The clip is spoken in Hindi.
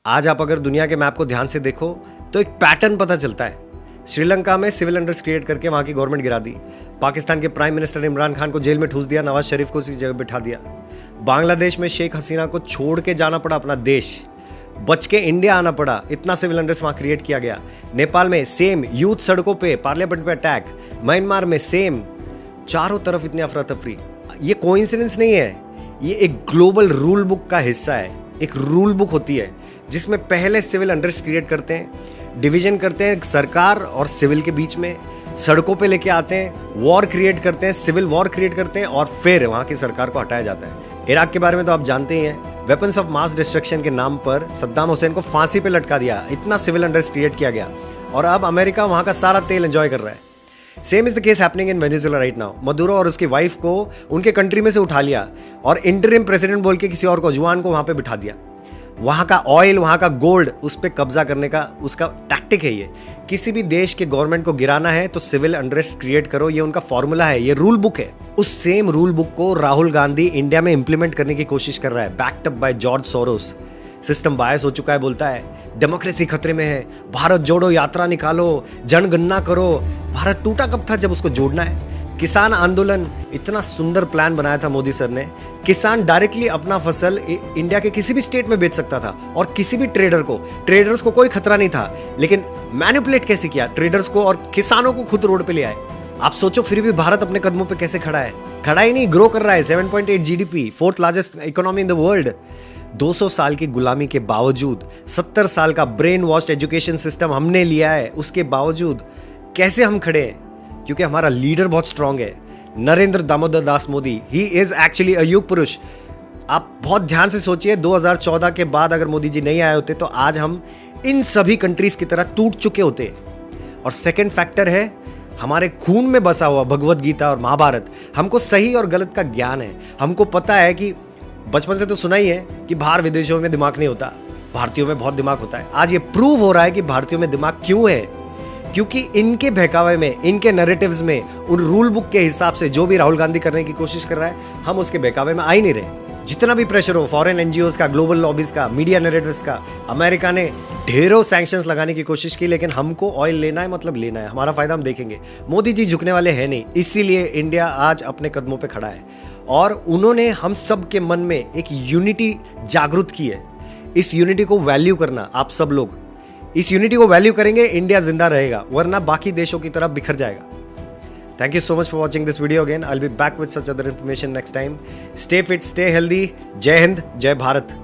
आज आप अगर दुनिया के मैप को ध्यान से देखो तो एक पैटर्न पता चलता है। श्रीलंका में सिविल अनरेस्ट क्रिएट करके वहां की गवर्नमेंट गिरा दी। पाकिस्तान के प्राइम मिनिस्टर इमरान खान को जेल में ठूस दिया, नवाज शरीफ को उसी जगह बिठा दिया। बांग्लादेश में शेख हसीना को छोड़ के जाना पड़ा अपना देश, बच के इंडिया आना पड़ा, इतना सिविल अनरेस्ट वहां क्रिएट किया गया। नेपाल में सेम, यूथ सड़कों पे, पार्लियामेंट पे अटैक। म्यांमार में सेम, चारों तरफ इतनी अफरा तफरी। ये कोइंसिडेंस नहीं है, ये एक ग्लोबल रूल बुक का हिस्सा है। एक रूल बुक होती है जिसमें पहले सिविल अनरेस्ट क्रिएट करते हैं, डिवीजन करते हैं सरकार और सिविल के बीच में, सड़कों पे लेके आते हैं, वॉर क्रिएट करते हैं, सिविल वॉर क्रिएट करते हैं और फिर वहां की सरकार को हटाया जाता है। इराक के बारे में तो आप जानते ही हैं, वेपन्स ऑफ मास डिस्ट्रक्शन के नाम पर सद्दाम हुसैन को फांसी पे लटका दिया, इतना सिविल अनरेस्ट क्रिएट किया गया और अब अमेरिका वहां का सारा तेल एंजॉय कर रहा है। Same is the case happening in Venezuela right now. Maduro और उसकी वाइफ को उनके कंट्री में से उठा लिया और इंटरिम प्रेसिडेंट बोल के किसी और को, जुआन को वहां पे बिठा दिया। वहां का ऑयल, वहां का गोल्ड, उस पर कब्जा करने का उसका टैक्टिक है ये। किसी भी देश के गवर्नमेंट को गिराना है तो सिविल अनरेस्ट क्रिएट करो, ये उनका फॉर्मूला है, ये रूल बुक है। उस सेम रूल बुक को राहुल गांधी इंडिया में इंप्लीमेंट करने की कोशिश कर रहा है, backed up by George Soros. System bias हो चुका है, बोलता है डेमोक्रेसी खतरे में है, भारत जोड़ो यात्रा निकालो, जनगणना करो। भारत टूटा कब था जब उसको जोड़ना है। किसान आंदोलन, इतना सुंदर प्लान बनाया था मोदी सर ने। किसान डायरेक्टली अपना फसल इंडिया के किसी भी स्टेट में बेच सकता था और किसी भी ट्रेडर्स को कोई खतरा नहीं था। लेकिन मैनिपुलेट कैसे किया ट्रेडर्स को और किसानों को खुद रोड पे ले आए। आप सोचो फिर भी भारत अपने कदमों पे कैसे खड़ा है। खड़ा ही नहीं, ग्रो कर रहा है। 7.8 GDP, 4th largest economy in the world. 200 साल की गुलामी के बावजूद, 70 साल का ब्रेन वॉश्ड एजुकेशन सिस्टम हमने लिया है, उसके बावजूद कैसे हम खड़े हैं? क्योंकि हमारा लीडर बहुत स्ट्रांग है, Narendra Damodar Das Modi. He is actually अ युग पुरुष। आप बहुत ध्यान से सोचिए, 2014 के बाद अगर मोदी जी नहीं आए होते तो आज हम इन सभी कंट्रीज की तरह टूट चुके होते। और सेकंड फैक्टर है, हमारे खून में बसा हुआ भगवत गीता और महाभारत। हमको सही और गलत का ज्ञान है। हमको पता है कि बचपन से तो सुना ही है कि बाहर विदेशों में दिमाग नहीं होता, भारतीयों में बहुत दिमाग होता है। आज ये प्रूव हो रहा है कि भारतीयों में दिमाग क्यों है, क्योंकि इनके बहकावे में, इनके नैरेटिव्स में, उन रूल बुक के हिसाब से जो भी राहुल गांधी करने की कोशिश कर रहा है, हम उसके बहकावे में आ ही नहीं रहे। जितना भी प्रेशर हो, फॉरेन एनजीओज का, ग्लोबल लॉबीज का, मीडिया नैरेटिव्स का, अमेरिका ने ढेरों सैंक्शंस लगाने की कोशिश की, लेकिन हमको ऑयल लेना है, मतलब लेना है, हमारा फायदा हम देखेंगे। मोदी जी झुकने वाले हैं नहीं, इसीलिए इंडिया आज अपने कदमों पे खड़ा है और उन्होंने हम सब के मन में एक यूनिटी जागृत की है। इस यूनिटी को वैल्यू करना, आप सब लोग इस यूनिटी को वैल्यू करेंगे, इंडिया जिंदा रहेगा, वरना बाकी देशों की तरफ बिखर जाएगा। Thank you so much for watching this video again. I'll be back with such other information next time. Stay fit, stay healthy. जय हिंद, जय भारत।